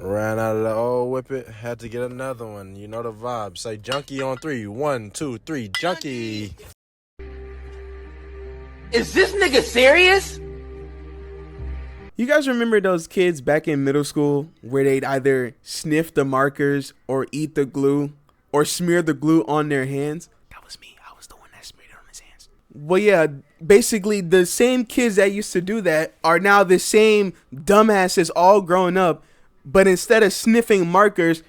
Ran out of the old whippet, had to get another one. You know the vibe. Say junkie on three. 1, 2, 3, junkie. Is this nigga serious? You guys remember those kids back in middle school where they'd either sniff the markers or eat the glue or smear the glue on their hands? That was me. I was the one that smeared it on his hands. Well, yeah, basically the same kids that used to do that are now the same dumbasses all grown up, but instead of sniffing markers,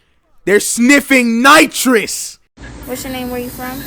they're sniffing nitrous. What's your name? Where you from?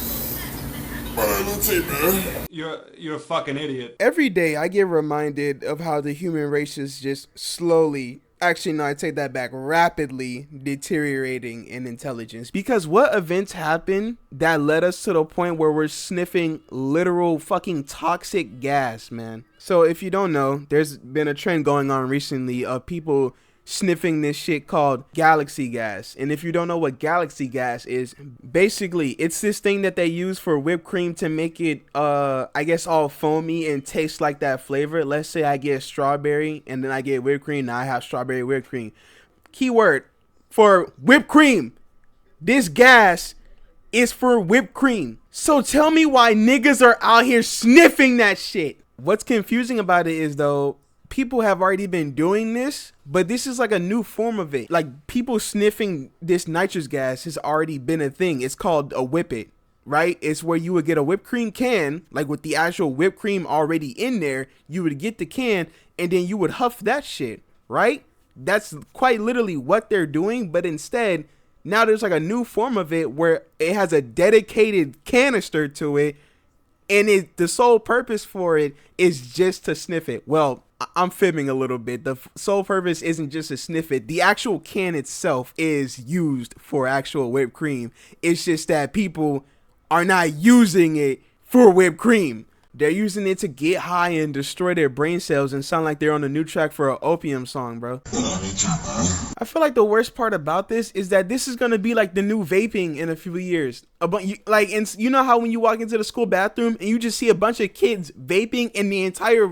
You're a fucking idiot. Every day I get reminded of how the human race is just slowly, actually no, I take that back, rapidly deteriorating in intelligence. Because what events happened that led us to the point where we're sniffing literal fucking toxic gas, man? So if you don't know, there's been a trend going on recently of people sniffing this shit called galaxy gas. And if you don't know what galaxy gas is, basically it's this thing that they use for whipped cream to make it I guess all foamy and taste like that flavor. Let's say I get strawberry and then I get whipped cream. Now I have strawberry whipped cream. Keyword for whipped cream: this gas is for whipped cream. So tell me why niggas are out here sniffing that shit. What's confusing about it is, though, people have already been doing this, but this is like a new form of it. Like, people sniffing this nitrous gas has already been a thing. It's called a whippet, right? It's where you would get a whipped cream can, like with the actual whipped cream already in there. You would get the can and then you would huff that shit, right? That's quite literally what they're doing, but instead, now there's like a new form of it where it has a dedicated canister to it, and the sole purpose for it is just to sniff it. Well, I'm fibbing a little bit. The sole purpose isn't just to sniff it. The actual can itself is used for actual whipped cream. It's just that people are not using it for whipped cream. They're using it to get high and destroy their brain cells and sound like they're on a new track for an opium song, bro. I feel like the worst part about this is that this is going to be like the new vaping in a few years. And you know how when you walk into the school bathroom and you just see a bunch of kids vaping and the entire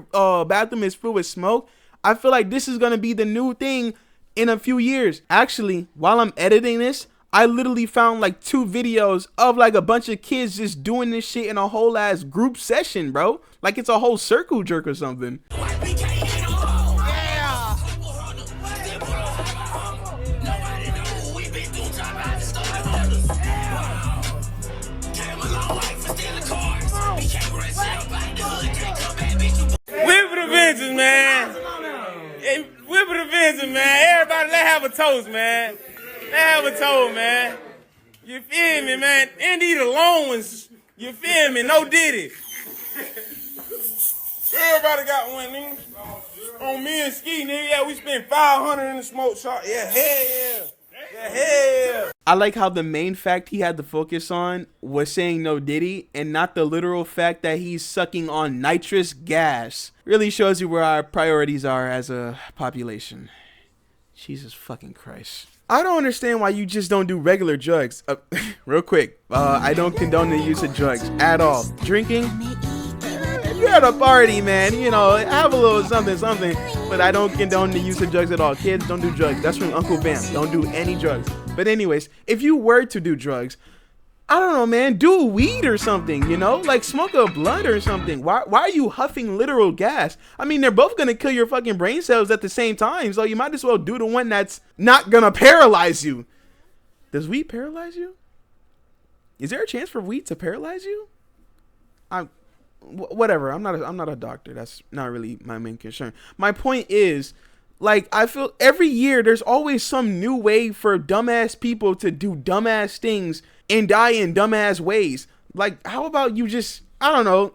bathroom is filled with smoke? I feel like this is going to be the new thing in a few years. Actually, while I'm editing this, I literally found like 2 videos of like a bunch of kids just doing this shit in a whole ass group session, bro. Like it's a whole circle jerk or something. Whip the vengeance, man. Hey, whip the vengeance, man. Everybody, let's have a toast, man. Let's have a toast, man. You feel me, man? And these the long ones. You feel me? No Diddy. Everybody got one, nigga. On me and Ski, nigga. Yeah, we spent 500 in the smoke shop. Yeah, hell yeah. Yeah, hell yeah. I like how the main fact he had to focus on was saying no Diddy and not the literal fact that he's sucking on nitrous gas. Really shows you where our priorities are as a population. Jesus fucking Christ. I don't understand why you just don't do regular drugs. Real quick, I don't condone the use of drugs at all. Drinking, if you're at a party, man, you know, have a little something, but I don't condone the use of drugs at all. Kids, don't do drugs. That's from Uncle Bam. Don't do any drugs. But anyways, if you were to do drugs, I don't know, man, do weed or something, you know, like smoke a blunt or something. Why are you huffing literal gas? I mean, they're both going to kill your fucking brain cells at the same time. So you might as well do the one that's not going to paralyze you. Does weed paralyze you? Is there a chance for weed to paralyze you? Whatever. I'm not a doctor. That's not really my main concern. My point is, like, I feel every year there's always some new way for dumbass people to do dumbass things and die in dumbass ways. Like, how about you just, I don't know,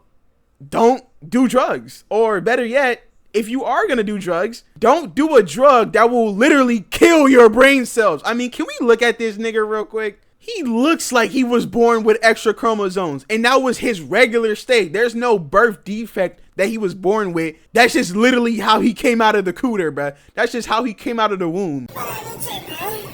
don't do drugs? Or better yet, if you are going to do drugs, don't do a drug that will literally kill your brain cells. I mean, can we look at this nigga real quick? He looks like he was born with extra chromosomes, and that was his regular state. There's no birth defect that he was born with. That's just literally how he came out of the cooter, bro. That's just how he came out of the womb.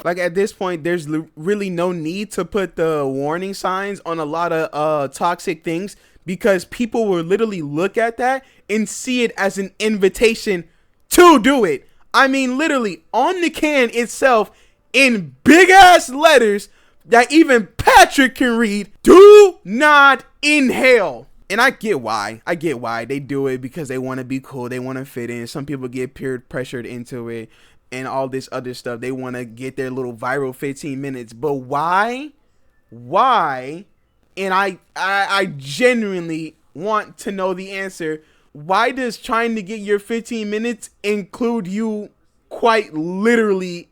Like, at this point, there's really no need to put the warning signs on a lot of toxic things, because people will literally look at that and see it as an invitation to do it. I mean, literally on the can itself in big ass letters that even Patrick can read, do not inhale. And I get why. They do it because they want to be cool. They want to fit in. Some people get peer pressured into it and all this other stuff. They want to get their little viral 15 minutes. But why? Why? And I genuinely want to know the answer. Why does trying to get your 15 minutes include you quite literally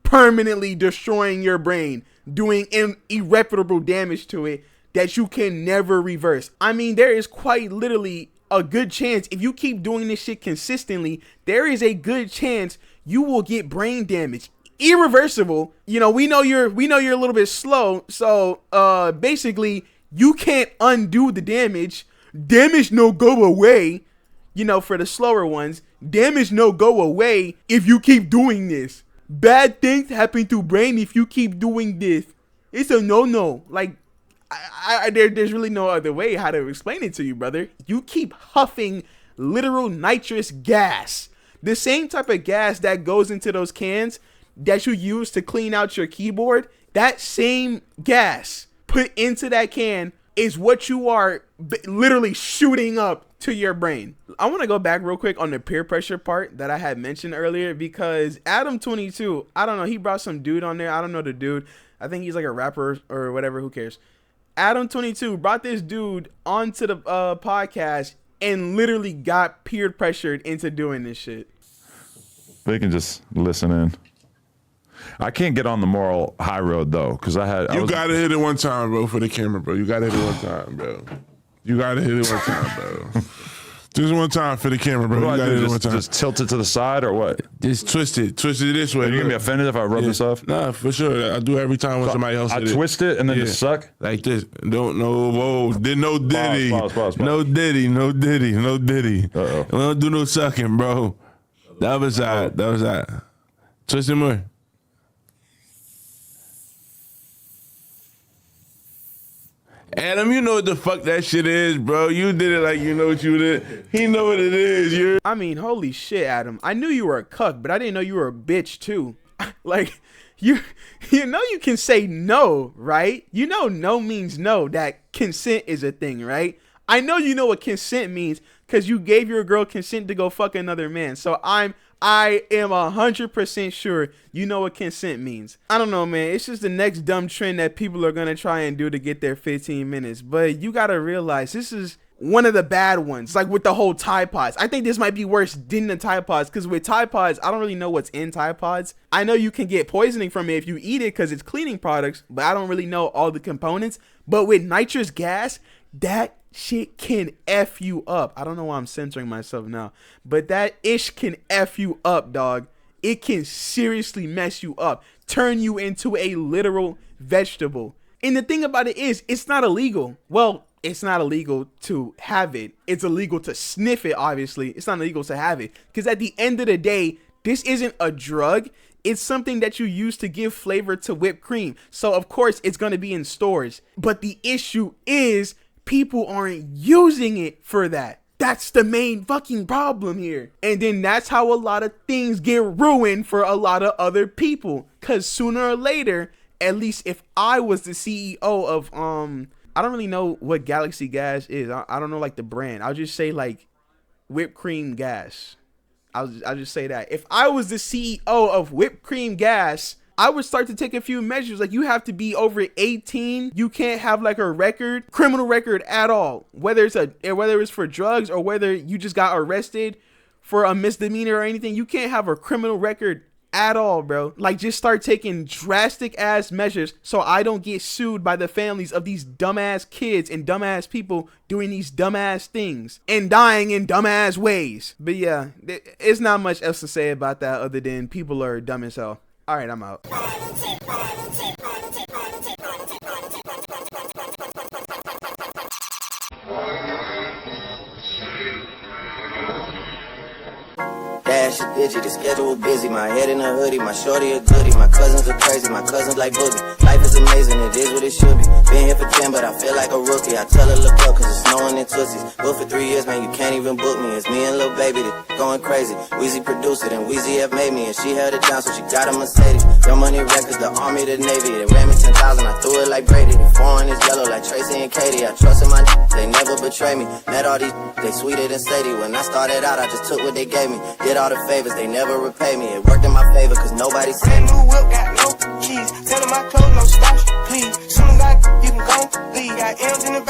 permanently destroying your brain, doing irreparable damage to it that you can never reverse? I mean, there is quite literally a good chance if you keep doing this shit consistently, there is a good chance you will get brain damage. Irreversible. You know, we know you're a little bit slow, so basically you can't undo the damage. Damage no go away. You know, for the slower ones, damage no go away if you keep doing this. Bad things happen to brain if you keep doing this. It's a no. Like, there's really no other way how to explain it to you, brother. You keep huffing literal nitrous gas. The same type of gas that goes into those cans that you use to clean out your keyboard, that same gas put into that can is what you are literally shooting up to your brain. I want to go back real quick on the peer pressure part that I had mentioned earlier, because Adam22, I don't know, he brought some dude on there. I don't know the dude. I think he's like a rapper or whatever. Who cares? Adam22 brought this dude onto the podcast and literally got peer pressured into doing this shit. They can just listen in. I can't get on the moral high road though, because You gotta hit it one time, bro, for the camera, bro. You gotta hit it one time, bro. You gotta hit it one time, bro. Just one time for the camera, bro. What You do I gotta do? hit it one time. Just tilt it to the side or what? Just twist it this way. Are you gonna be offended if I rub this off? Nah, for sure. I do every time when somebody else I hit twist it and then just suck? like this. Don't know. Whoa, did no diddy. Pause. No diddy. Uh-oh. We don't do no sucking, bro. That was that. Twist it more. Adam, you know what the fuck that shit is, bro. You did it like you know what you did. He know what it is. I mean, holy shit, Adam. I knew you were a cuck, but I didn't know you were a bitch too. Like, you know you can say no, right? You know no means no, that consent is a thing, right? I know you know what consent means because you gave your girl consent to go fuck another man. So I am 100% sure you know what consent means. I don't know, man. It's just the next dumb trend that people are going to try and do to get their 15 minutes. But you got to realize this is one of the bad ones, like with the whole Tide Pods. I think this might be worse than the Tide Pods, because with Tide Pods, I don't really know what's in Tide Pods. I know you can get poisoning from it if you eat it because it's cleaning products, but I don't really know all the components. But with nitrous gas, that shit can F you up. I don't know why I'm censoring myself now, but that ish can F you up, dog. It can seriously mess you up, turn you into a literal vegetable. And the thing about it is, it's not illegal. Well, it's not illegal to have it. It's illegal to sniff it, obviously. It's not illegal to have it. Because at the end of the day, this isn't a drug. It's something that you use to give flavor to whipped cream. So, of course, it's going to be in stores. But the issue is people aren't using it for that. That's the main fucking problem here. And then that's how a lot of things get ruined for a lot of other people. Because sooner or later, at least if I was the CEO of, I don't really know what Galaxy Gas is. I don't know like the brand. I'll just say like whipped cream gas. I'll just say that. If I was the CEO of whipped cream gas, I would start to take a few measures. Like, you have to be over 18. You can't have like a criminal record at all. Whether it's for drugs or whether you just got arrested for a misdemeanor or anything, you can't have a criminal record at all, bro. Like, just start taking drastic ass measures so I don't get sued by the families of these dumbass kids and dumbass people doing these dumbass things and dying in dumbass ways. But yeah, it's not much else to say about that other than people are dumb as hell. All right, I'm out. Dash busy, the schedule busy. My head in a hoodie, my shorty a goodie. My cousins are crazy, my cousins like boogie. Life is amazing, it is what it should be. Been here for 10, but I feel like a rookie. I tell her look up, cause it's snowing in Tootsies. Booked for 3 years, man, you can't even book me. It's me and Lil Baby, that going crazy. Weezy produced it, and Weezy F made me. And she held it down, so she got a Mercedes. Your Money Records, the Army, the Navy. They ran me 10,000, I threw it like Brady. The foreign is yellow like Tracy and Katie. I trust in my they never betray me. Met all these, they sweeter than Sadie. When I started out, I just took what they gave me. Did all the favors, they never repay me. It worked in my favor, cause nobody said new whip, got no keys. Tell them my clothes, no starch, please. Soon as you can go, leave. Got M's in the